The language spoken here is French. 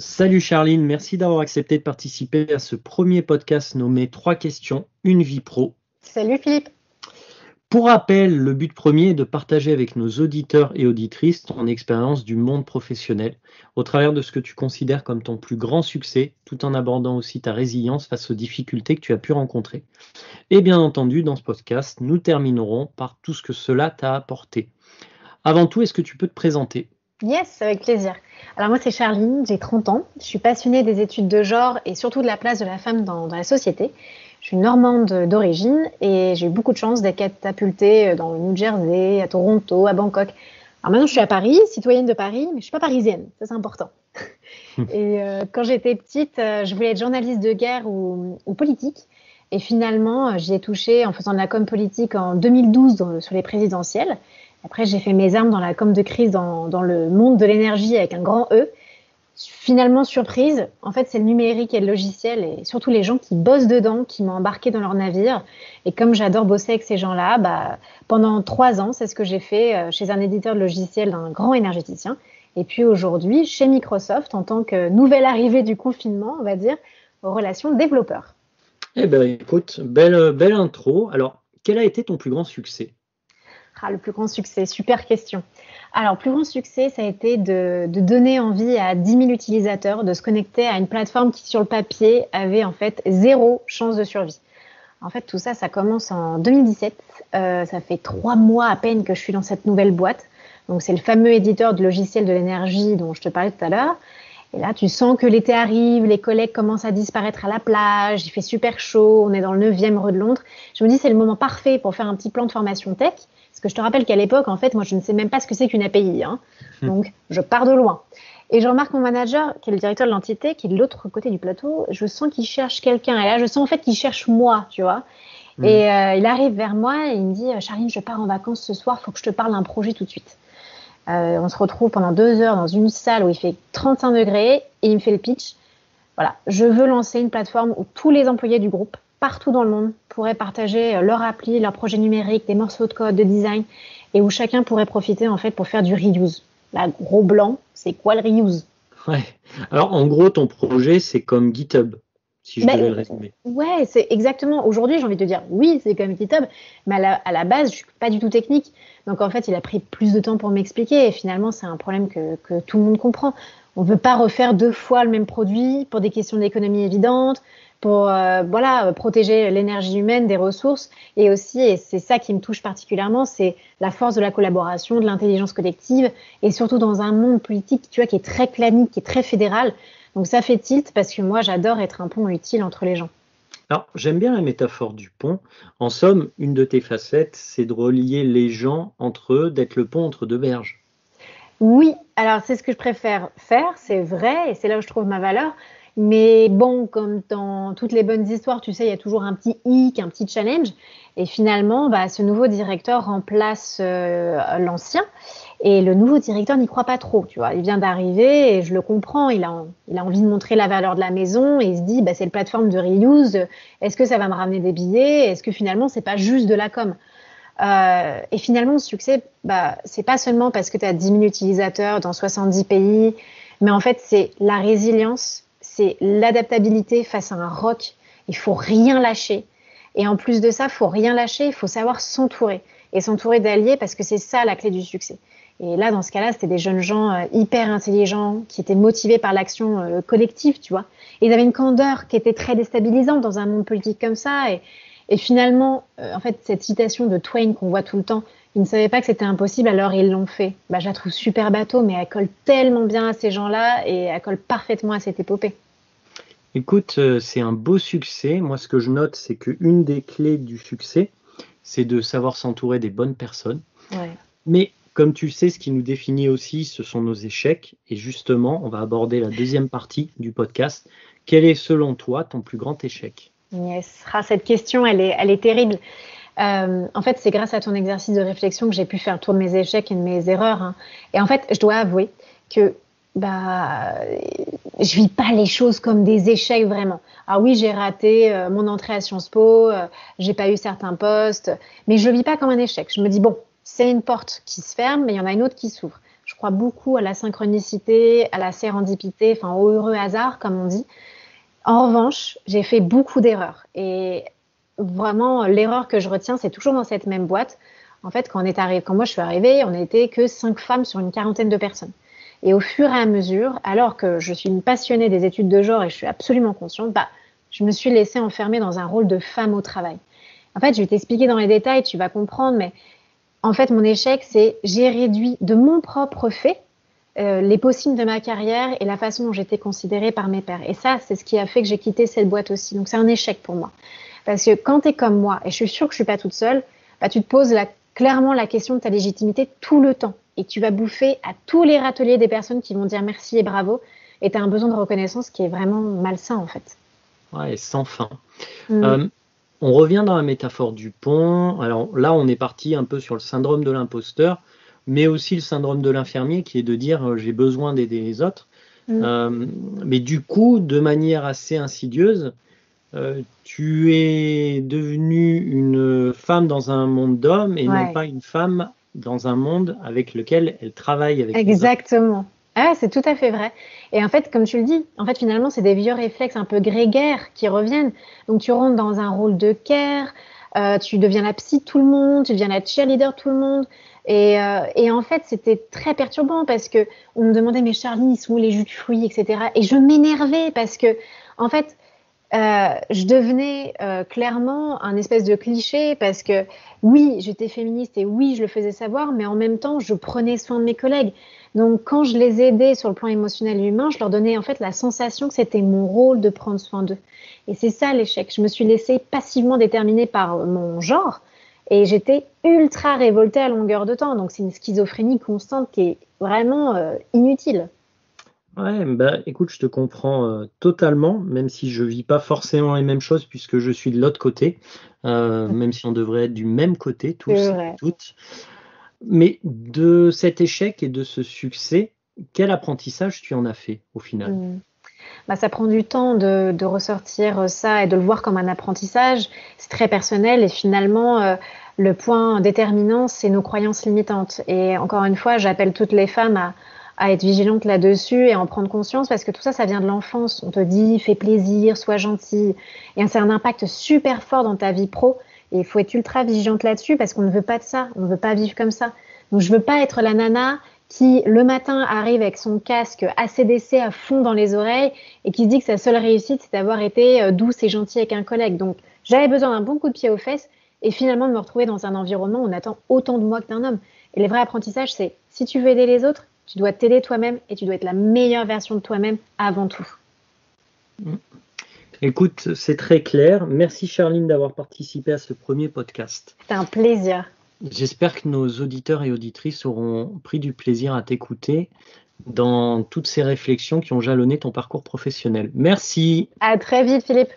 Salut Charline, merci d'avoir accepté de participer à ce premier podcast nommé 3 questions, une vie pro. Salut Philippe. Pour rappel, le but premier est de partager avec nos auditeurs et auditrices ton expérience du monde professionnel au travers de ce que tu considères comme ton plus grand succès, tout en abordant aussi ta résilience face aux difficultés que tu as pu rencontrer. Et bien entendu, dans ce podcast, nous terminerons par tout ce que cela t'a apporté. Avant tout, est-ce que tu peux te présenter ? Yes, avec plaisir. Alors moi c'est Charline, j'ai 30 ans, je suis passionnée des études de genre et surtout de la place de la femme dans la société. Je suis normande d'origine et j'ai eu beaucoup de chance d'être catapultée dans le New Jersey, à Toronto, à Bangkok. Alors maintenant je suis à Paris, citoyenne de Paris, mais je suis pas parisienne, ça c'est important. Et quand j'étais petite, je voulais être journaliste de guerre ou politique. Et finalement, j'y ai touché en faisant de la com politique en 2012 sur les présidentielles. Après, j'ai fait mes armes dans la com de crise dans le monde de l'énergie avec un grand E. Finalement, surprise, en fait, c'est le numérique et le logiciel et surtout les gens qui bossent dedans qui m'ont embarqué dans leur navire. Et comme j'adore bosser avec ces gens-là, pendant 3 ans, c'est ce que j'ai fait chez un éditeur de logiciels d'un grand énergéticien. Et puis aujourd'hui, chez Microsoft, en tant que nouvelle arrivée du confinement, on va dire, aux relations développeurs. Eh bien écoute, belle intro. Alors, quel a été ton plus grand succès ? Le plus grand succès, super question. Alors, le plus grand succès, ça a été de donner envie à 10 000 utilisateurs de se connecter à une plateforme qui, sur le papier, avait en fait 0 chance de survie. En fait, tout ça, ça commence en 2017. Ça fait 3 mois à peine que je suis dans cette nouvelle boîte. Donc, c'est le fameux éditeur de logiciels de l'énergie dont je te parlais tout à l'heure. Et là, tu sens que l'été arrive, les collègues commencent à disparaître à la plage, il fait super chaud, on est dans le 9e rue de Londres. Je me dis, c'est le moment parfait pour faire un petit plan de formation tech. Parce que je te rappelle qu'à l'époque, en fait, moi, je ne sais même pas ce que c'est qu'une API. Donc, je pars de loin. Et je remarque mon manager, qui est le directeur de l'entité, qui est de l'autre côté du plateau, je sens qu'il cherche quelqu'un. Et là, je sens en fait qu'il cherche moi, tu vois. Et il arrive vers moi et il me dit, Charline, je pars en vacances ce soir, il faut que je te parle d'un projet tout de suite. On se retrouve pendant 2 heures dans une salle où il fait 35 degrés et il me fait le pitch. Voilà, je veux lancer une plateforme où tous les employés du groupe, partout dans le monde, pourraient partager leur appli, leurs projets numériques, des morceaux de code, de design, et où chacun pourrait profiter en fait pour faire du reuse. Là, gros blanc, c'est quoi le reuse ? Ouais. Alors en gros, ton projet, c'est comme GitHub, si je devais le résumer. Ouais, c'est exactement. Aujourd'hui, j'ai envie de te dire, oui, c'est comme GitHub, mais à la base, je suis pas du tout technique. Donc en fait, il a pris plus de temps pour m'expliquer, et finalement, c'est un problème que tout le monde comprend. On veut pas refaire 2 fois le même produit pour des questions d'économie évidentes, pour protéger l'énergie humaine, des ressources, et aussi, et c'est ça qui me touche particulièrement, c'est la force de la collaboration, de l'intelligence collective, et surtout dans un monde politique, tu vois, qui est très clanique, qui est très fédéral. Donc ça fait tilt parce que moi, j'adore être un pont utile entre les gens. Alors, j'aime bien la métaphore du pont. En somme, une de tes facettes, c'est de relier les gens entre eux, d'être le pont entre 2 berges. Oui, alors c'est ce que je préfère faire, c'est vrai, et c'est là où je trouve ma valeur. Mais bon, comme dans toutes les bonnes histoires, tu sais, il y a toujours un petit hic, un petit challenge. Et finalement, ce nouveau directeur remplace l'ancien. Et le nouveau directeur n'y croit pas trop, tu vois. Il vient d'arriver et je le comprends. Il a envie de montrer la valeur de la maison et il se dit, c'est une plateforme de reuse. Est-ce que ça va me ramener des billets ? Est-ce que finalement, c'est pas juste de la com ? Et finalement, le succès, c'est pas seulement parce que tu as 10 000 utilisateurs dans 70 pays, mais en fait, c'est la résilience, c'est l'adaptabilité face à un rock. Il faut rien lâcher. Et en plus de ça, il faut rien lâcher, il faut savoir s'entourer. Et s'entourer d'alliés parce que c'est ça la clé du succès. Et là, dans ce cas-là, c'était des jeunes gens hyper intelligents qui étaient motivés par l'action collective, tu vois. Et ils avaient une candeur qui était très déstabilisante dans un monde politique comme ça. Et finalement, en fait, cette citation de Twain qu'on voit tout le temps, ils ne savaient pas que c'était impossible, alors ils l'ont fait. Je la trouve super bateau, mais elle colle tellement bien à ces gens-là et elle colle parfaitement à cette épopée. Écoute, c'est un beau succès. Moi, ce que je note, c'est qu'une des clés du succès, c'est de savoir s'entourer des bonnes personnes. Ouais. Mais comme tu sais, ce qui nous définit aussi, ce sont nos échecs. Et justement, on va aborder la deuxième partie du podcast. Quel est, selon toi, ton plus grand échec ? Yes. Cette question, elle est terrible. En fait, c'est grâce à ton exercice de réflexion que j'ai pu faire le tour de mes échecs et de mes erreurs. Et en fait, je dois avouer que je vis pas les choses comme des échecs vraiment. Ah oui, j'ai raté mon entrée à Sciences Po, j'ai pas eu certains postes, mais je le vis pas comme un échec. Je me dis bon, c'est une porte qui se ferme, mais il y en a une autre qui s'ouvre. Je crois beaucoup à la synchronicité, à la sérendipité, enfin au heureux hasard, comme on dit. En revanche, j'ai fait beaucoup d'erreurs. Et vraiment, l'erreur que je retiens, c'est toujours dans cette même boîte. En fait, quand moi je suis arrivée, on n'était que 5 femmes sur une quarantaine de personnes. Et au fur et à mesure, alors que je suis une passionnée des études de genre et je suis absolument consciente, je me suis laissée enfermer dans un rôle de femme au travail. En fait, je vais t'expliquer dans les détails, tu vas comprendre, mais en fait, mon échec, c'est j'ai réduit de mon propre fait les possibles de ma carrière et la façon dont j'étais considérée par mes pairs. Et ça, c'est ce qui a fait que j'ai quitté cette boîte aussi. Donc, c'est un échec pour moi. Parce que quand tu es comme moi, et je suis sûre que je ne suis pas toute seule, tu te poses clairement la question de ta légitimité tout le temps. Et tu vas bouffer à tous les râteliers des personnes qui vont dire merci et bravo. Et tu as un besoin de reconnaissance qui est vraiment malsain, en fait. Ouais, sans fin. On revient dans la métaphore du pont. Alors là, on est parti un peu sur le syndrome de l'imposteur, mais aussi le syndrome de l'infirmier qui est de dire j'ai besoin d'aider les autres. Mais du coup, de manière assez insidieuse, tu es devenue une femme dans un monde d'hommes et non pas une femme dans un monde avec lequel elle travaille avec les hommes. Exactement. Ah, c'est tout à fait vrai. Et en fait, comme tu le dis, finalement, c'est des vieux réflexes un peu grégaires qui reviennent. Donc, tu rentres dans un rôle de care, tu deviens la psy de tout le monde, tu deviens la cheerleader de tout le monde. Et en fait, c'était très perturbant parce que on me demandait, mais Charlie, ils sont où les jus de fruits, etc. Et je m'énervais parce que, en fait, je devenais clairement un espèce de cliché parce que oui, j'étais féministe et oui, je le faisais savoir, mais en même temps, je prenais soin de mes collègues. Donc, quand je les aidais sur le plan émotionnel et humain, je leur donnais en fait la sensation que c'était mon rôle de prendre soin d'eux. Et c'est ça l'échec. Je me suis laissée passivement déterminer par mon genre et j'étais ultra révoltée à longueur de temps. Donc, c'est une schizophrénie constante qui est vraiment inutile. Ouais, écoute, je te comprends totalement, même si je vis pas forcément les mêmes choses puisque je suis de l'autre côté, même si on devrait être du même côté tous et toutes. Mais de cet échec et de ce succès, quel apprentissage tu en as fait au final? Ça prend du temps de ressortir ça et de le voir comme un apprentissage. C'est très personnel et finalement, le point déterminant, c'est nos croyances limitantes. Et encore une fois, j'appelle toutes les femmes à être vigilantes là-dessus et à en prendre conscience parce que tout ça, ça vient de l'enfance. On te dit, fais plaisir, sois gentille. Et c'est un impact super fort dans ta vie pro. Et il faut être ultra vigilante là-dessus parce qu'on ne veut pas de ça. On ne veut pas vivre comme ça. Donc, je veux pas être la nana qui, le matin, arrive avec son casque AC/DC à fond dans les oreilles et qui se dit que sa seule réussite, c'est d'avoir été douce et gentille avec un collègue. Donc, j'avais besoin d'un bon coup de pied aux fesses et finalement de me retrouver dans un environnement où on attend autant de moi que d'un homme. Et les vrais apprentissages, c'est si tu veux aider les autres, tu dois t'aider toi-même et tu dois être la meilleure version de toi-même avant tout. Écoute, c'est très clair. Merci Charline d'avoir participé à ce premier podcast. C'était un plaisir. J'espère que nos auditeurs et auditrices auront pris du plaisir à t'écouter dans toutes ces réflexions qui ont jalonné ton parcours professionnel. Merci. À très vite, Philippe.